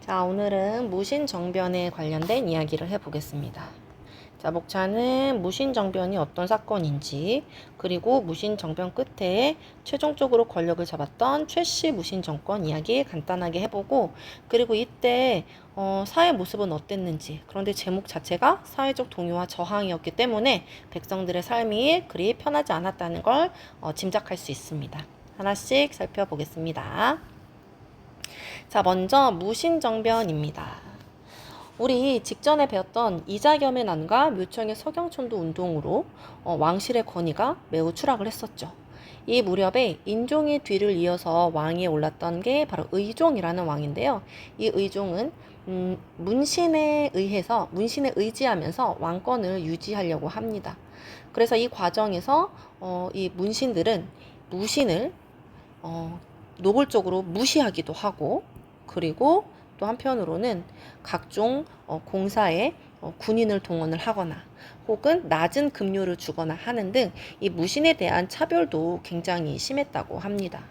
자, 오늘은 무신정변에 관련된 이야기를 해보겠습니다. 자, 목차는 무신정변이 어떤 사건인지, 그리고 무신정변 끝에 최종적으로 권력을 잡았던 최씨 무신정권 이야기 간단하게 해보고, 그리고 이때 사회 모습은 어땠는지, 그런데 제목 자체가 사회적 동요와 저항이었기 때문에 백성들의 삶이 그리 편하지 않았다는 걸 짐작할 수 있습니다. 하나씩 살펴보겠습니다. 자, 먼저 무신정변입니다. 우리 직전에 배웠던 이자겸의 난과 묘청의 서경천도 운동으로 왕실의 권위가 매우 추락을 했었죠. 이 무렵에 인종의 뒤를 이어서 왕위에 올랐던 게 바로 의종이라는 왕인데요. 이 의종은 문신에 의지하면서 왕권을 유지하려고 합니다. 그래서 이 과정에서 이 문신들은 무신을 노골적으로 무시하기도 하고, 그리고 또 한편으로는 각종 공사에 군인을 동원을 하거나 혹은 낮은 급료를 주거나 하는 등 이 무신에 대한 차별도 굉장히 심했다고 합니다.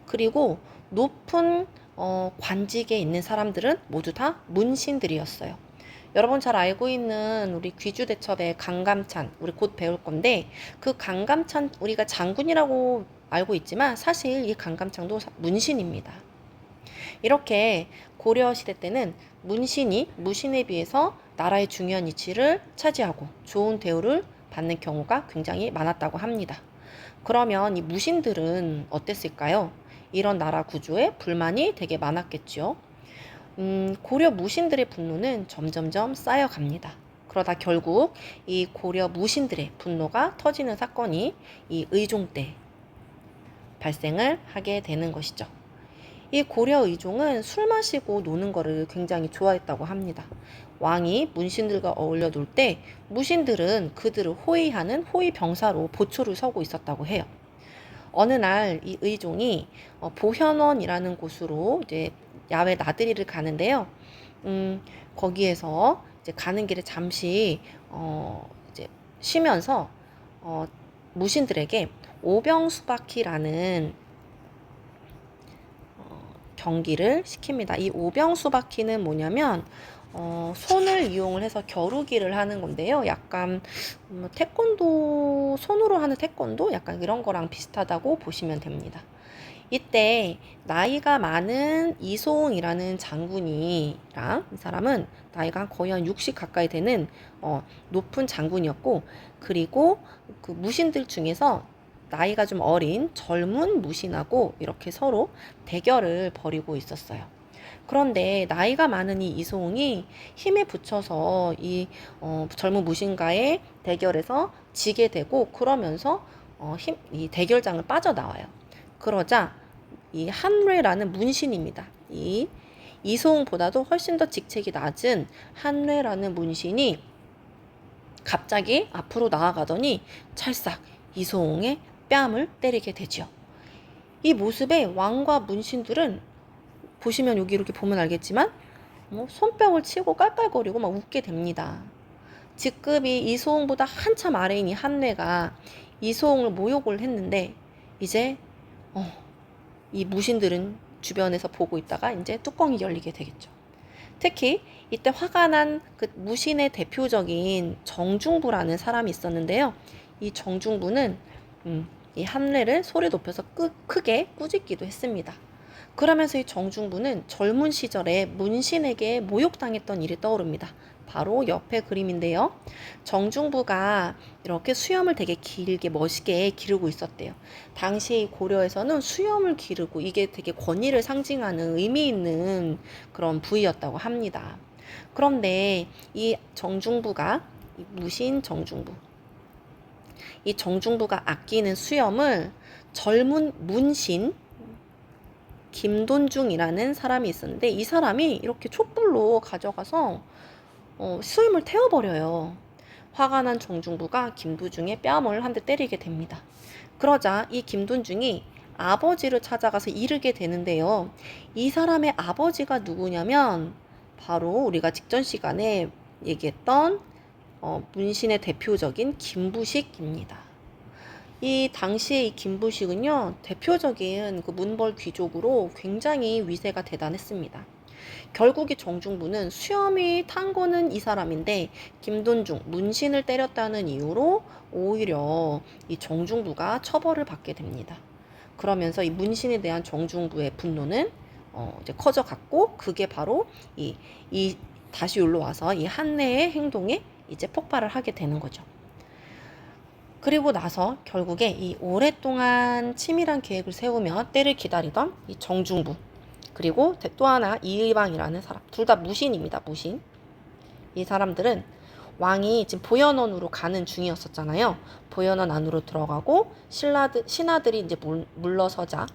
그리고 높은 관직에 있는 사람들은 모두 다 문신들이었어요. 여러분 잘 알고 있는 우리 귀주대첩의 강감찬, 우리 곧 배울 건데, 그 강감찬 우리가 장군이라고 알고 있지만 사실 이 강감찬도 문신입니다. 이렇게 고려 시대 때는 문신이 무신에 비해서 나라의 중요한 위치를 차지하고 좋은 대우를 받는 경우가 굉장히 많았다고 합니다. 그러면 이 무신들은 어땠을까요? 이런 나라 구조에 불만이 되게 많았겠죠. 고려 무신들의 분노는 점점점 쌓여갑니다. 그러다 결국 이 고려 무신들의 분노가 터지는 사건이 이 의종 때 발생을 하게 되는 것이죠. 이 고려 의종은 술 마시고 노는 거를 굉장히 좋아했다고 합니다. 왕이 문신들과 어울려 놀 때 무신들은 그들을 호위하는 호위병사로 보초를 서고 있었다고 해요. 어느 날 이 의종이 보현원이라는 곳으로 이제 야외 나들이를 가는데요. 거기에서 이제 가는 길에 잠시 이제 쉬면서 무신들에게 오병수바퀴라는 경기를 시킵니다. 이 오병수바퀴는 뭐냐면 손을 이용을 해서 겨루기를 하는 건데요. 약간 태권도, 손으로 하는 태권도 약간 이런 거랑 비슷하다고 보시면 됩니다. 이때 나이가 많은 이소웅이라는 장군이랑, 이 사람은 나이가 거의 한 60 가까이 되는 높은 장군이었고, 그리고 그 무신들 중에서 나이가 좀 어린 젊은 무신하고 이렇게 서로 대결을 벌이고 있었어요. 그런데 나이가 많은 이 이소웅이 힘에 부쳐서 이 젊은 무신과의 대결에서 지게 되고, 그러면서 이 대결장을 빠져나와요. 그러자 이 한뢰라는 문신입니다. 이 이소웅보다도 훨씬 더 직책이 낮은 한뢰라는 문신이 갑자기 앞으로 나아가더니 찰싹 이소웅의 뺨을 때리게 되죠. 이 모습에 왕과 문신들은, 보시면 여기 이렇게 보면 알겠지만 손뼉을 치고 깔깔거리고 막 웃게 됩니다. 직급이 이소웅보다 한참 아래인 이 한뇌가 이소웅을 모욕을 했는데, 이제 이 무신들은 주변에서 보고 있다가 이제 뚜껑이 열리게 되겠죠. 특히 이때 화가 난 그 무신의 대표적인 정중부라는 사람이 있었는데요. 이 정중부는 이 한례를 소리 높여서 크게 꾸짖기도 했습니다. 그러면서 이 정중부는 젊은 시절에 문신에게 모욕당했던 일이 떠오릅니다. 바로 옆에 그림인데요. 정중부가 이렇게 수염을 되게 길게 멋있게 기르고 있었대요. 당시 고려에서는 수염을 기르고 이게 되게 권위를 상징하는 의미 있는 그런 부위였다고 합니다. 그런데 이 정중부가, 이 무신 정중부, 이 정중부가 아끼는 수염을 젊은 문신 김돈중이라는 사람이 있었는데, 이 사람이 이렇게 촛불로 가져가서 수염을 태워버려요. 화가 난 정중부가 김도중의 뺨을 한 대 때리게 됩니다. 그러자 이 김돈중이 아버지를 찾아가서 이르게 되는데요. 이 사람의 아버지가 누구냐면 바로 우리가 직전 시간에 얘기했던 문신의 대표적인 김부식입니다. 이 당시에 이 김부식은요, 대표적인 그 문벌 귀족으로 굉장히 위세가 대단했습니다. 결국 이 정중부는 수염이 탄 거는 이 사람인데 김돈중 문신을 때렸다는 이유로 오히려 이 정중부가 처벌을 받게 됩니다. 그러면서 이 문신에 대한 정중부의 분노는 이제 커져갔고 그게 바로 이 다시 여기로 와서 이 한내의 행동에 이제 폭발을 하게 되는 거죠. 그리고 나서 결국에 이 오랫동안 치밀한 계획을 세우며 때를 기다리던 이 정중부 그리고 또 하나 이의방이라는 사람 둘 다 무신입니다. 무신. 이 사람들은 왕이 지금 보현원으로 가는 중이었었잖아요. 보현원 안으로 들어가고 신하들이 이제 물러서자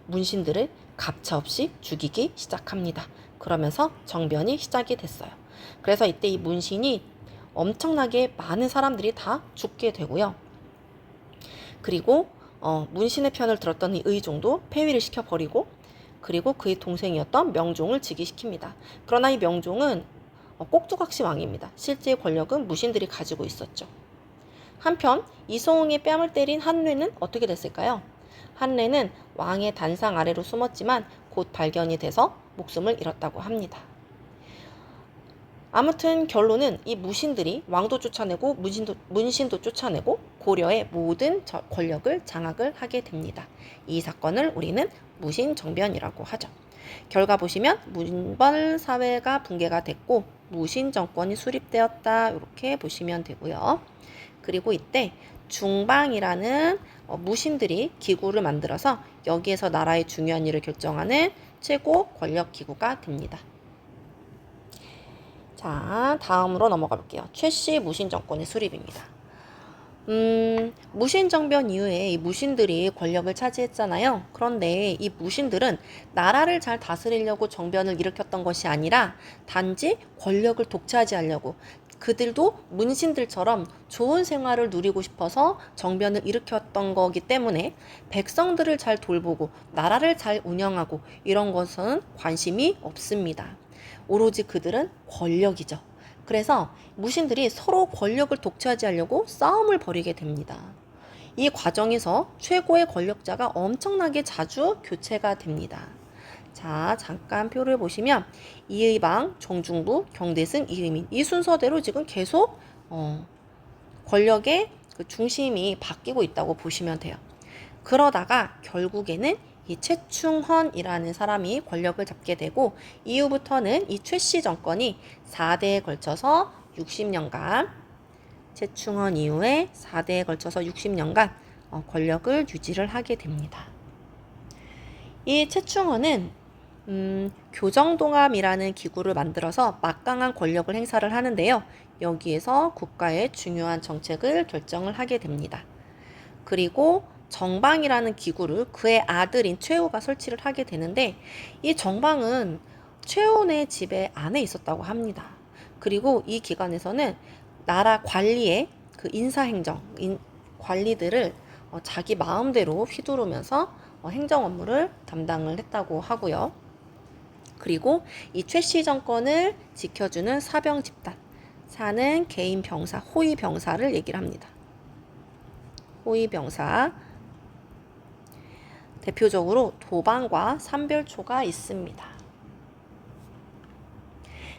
문신들을 가차없이 죽이기 시작합니다. 그러면서 정변이 시작이 됐어요. 그래서 이때 이 문신이 엄청나게 많은 사람들이 다 죽게 되고요. 그리고 문신의 편을 들었던 이 의종도 폐위를 시켜버리고 그리고 그의 동생이었던 명종을 즉위시킵니다. 그러나 이 명종은 꼭두각시 왕입니다. 실제 권력은 무신들이 가지고 있었죠. 한편 이송의 뺨을 때린 한뇌는 어떻게 됐을까요? 한뇌는 왕의 단상 아래로 숨었지만 곧 발견이 돼서 목숨을 잃었다고 합니다. 아무튼 결론은 이 무신들이 왕도 쫓아내고 문신도 쫓아내고 고려의 모든 권력을 장악을 하게 됩니다. 이 사건을 우리는 무신정변이라고 하죠. 결과 보시면 문벌 사회가 붕괴가 됐고 무신 정권이 수립되었다 이렇게 보시면 되고요. 그리고 이때 중방이라는 무신들이 기구를 만들어서 여기에서 나라의 중요한 일을 결정하는 최고 권력 기구가 됩니다. 자, 다음으로 넘어가 볼게요. 최씨 무신 정권의 수립입니다. 무신정변 이후에 이 무신들이 권력을 차지했잖아요. 그런데 이 무신들은 나라를 잘 다스리려고 정변을 일으켰던 것이 아니라 단지 권력을 독차지하려고 그들도 문신들처럼 좋은 생활을 누리고 싶어서 정변을 일으켰던 거기 때문에 백성들을 잘 돌보고 나라를 잘 운영하고 이런 것은 관심이 없습니다. 오로지 그들은 권력이죠. 그래서 무신들이 서로 권력을 독차지하려고 싸움을 벌이게 됩니다. 이 과정에서 최고의 권력자가 엄청나게 자주 교체가 됩니다. 자, 잠깐 표를 보시면 이의방, 정중부, 경대승, 이의민 이 순서대로 지금 계속 권력의 그 중심이 바뀌고 있다고 보시면 돼요. 그러다가 결국에는 이 최충헌이라는 사람이 권력을 잡게 되고 이후부터는 이 최씨 정권이 4대에 걸쳐서 60년간 최충헌 이후에 4대에 걸쳐서 60년간 권력을 유지를 하게 됩니다. 이 최충헌은 교정동암이라는 기구를 만들어서 막강한 권력을 행사를 하는데요. 여기에서 국가의 중요한 정책을 결정을 하게 됩니다. 그리고 정방이라는 기구를 그의 아들인 최후가 설치를 하게 되는데 이 정방은 최후의 집에 안에 있었다고 합니다. 그리고 이 기관에서는 나라 관리의 그 인사행정, 관리들을 자기 마음대로 휘두르면서 행정 업무를 담당을 했다고 하고요. 그리고 이 최씨 정권을 지켜주는 사병 집단, 사는 개인 병사, 호위 병사를 얘기를 합니다. 호위 병사 대표적으로 도방과 삼별초가 있습니다.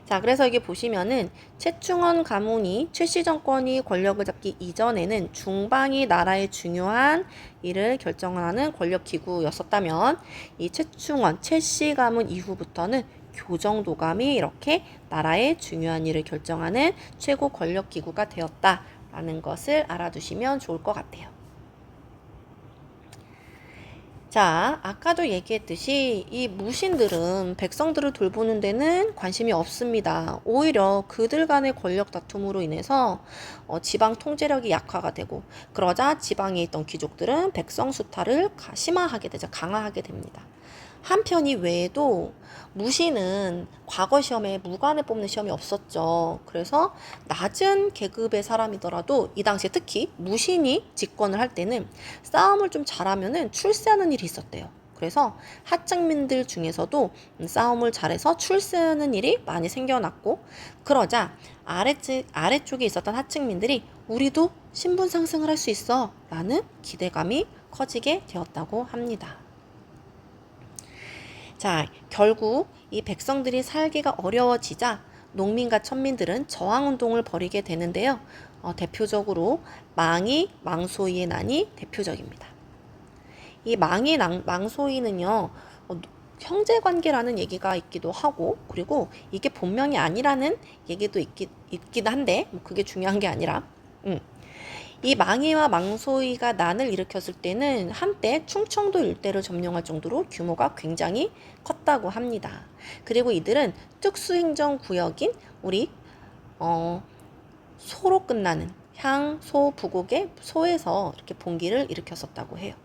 자, 그래서 여기 보시면은 최충헌 가문이 최씨 정권이 권력을 잡기 이전에는 중방이 나라의 중요한 일을 결정하는 권력 기구였었다면 이 최충헌, 최씨 가문 이후부터는 교정도감이 이렇게 나라의 중요한 일을 결정하는 최고 권력 기구가 되었다라는 것을 알아두시면 좋을 것 같아요. 자, 아까도 얘기했듯이 이 무신들은 백성들을 돌보는 데는 관심이 없습니다. 오히려 그들 간의 권력 다툼으로 인해서 지방 통제력이 약화가 되고 그러자 지방에 있던 귀족들은 백성 수탈을 심화하게 되죠. 강화하게 됩니다. 한편 이 외에도 무신은 과거 시험에 무관을 뽑는 시험이 없었죠. 그래서 낮은 계급의 사람이더라도 이 당시에 특히 무신이 집권을 할 때는 싸움을 좀 잘하면은 출세하는 일이 있었대요. 그래서 하층민들 중에서도 싸움을 잘해서 출세하는 일이 많이 생겨났고 그러자 아래쪽에 있었던 하층민들이 우리도 신분 상승을 할 수 있어 라는 기대감이 커지게 되었다고 합니다. 자, 결국 이 백성들이 살기가 어려워지자 농민과 천민들은 저항운동을 벌이게 되는데요. 대표적으로 망이 망소이의 난이 대표적입니다. 이 망이 망소이는요, 형제관계라는 얘기가 있기도 하고, 그리고 이게 본명이 아니라는 얘기도 있긴 한데, 뭐 그게 중요한 게 아니라, 이 망이와 망소이가 난을 일으켰을 때는 한때 충청도 일대를 점령할 정도로 규모가 굉장히 컸다고 합니다. 그리고 이들은 특수행정구역인 우리 소로 끝나는 향, 소, 부곡의 소에서 이렇게 봉기를 일으켰었다고 해요.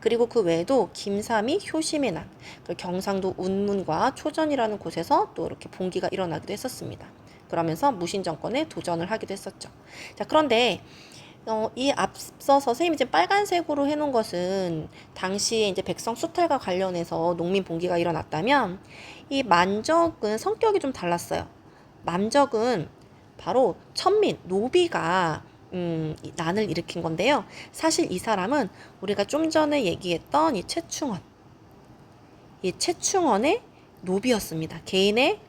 그리고 그 외에도 김삼이 효심의 난, 경상도 운문과 초전이라는 곳에서 또 이렇게 봉기가 일어나기도 했었습니다. 그러면서 무신 정권에 도전을 하기도 했었죠. 자, 그런데 이 앞서서 선생님이 이제 빨간색으로 해놓은 것은 당시에 이제 백성 수탈과 관련해서 농민 봉기가 일어났다면 이 만적은 성격이 좀 달랐어요. 만적은 바로 천민, 노비가 이 난을 일으킨 건데요. 사실 이 사람은 우리가 좀 전에 얘기했던 이 최충원의 노비였습니다. 개인의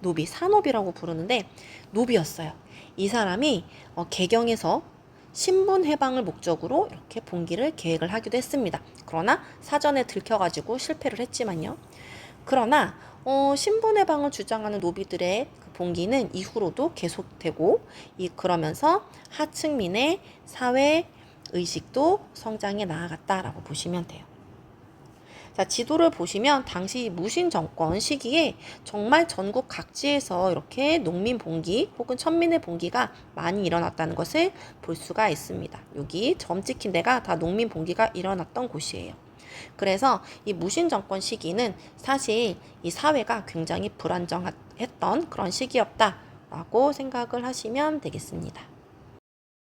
노비, 산노비라고 부르는데 노비였어요. 이 사람이 개경에서 신분 해방을 목적으로 이렇게 봉기를 계획을 하기도 했습니다. 그러나 사전에 들켜가지고 실패를 했지만요. 그러나 신분 해방을 주장하는 노비들의 그 봉기는 이후로도 계속되고 그러면서 하층민의 사회 의식도 성장해 나아갔다라고 보시면 돼요. 자, 지도를 보시면 당시 무신 정권 시기에 정말 전국 각지에서 이렇게 농민 봉기 혹은 천민의 봉기가 많이 일어났다는 것을 볼 수가 있습니다. 여기 점 찍힌 데가 다 농민 봉기가 일어났던 곳이에요. 그래서 이 무신 정권 시기는 사실 이 사회가 굉장히 불안정했던 그런 시기였다라고 생각을 하시면 되겠습니다.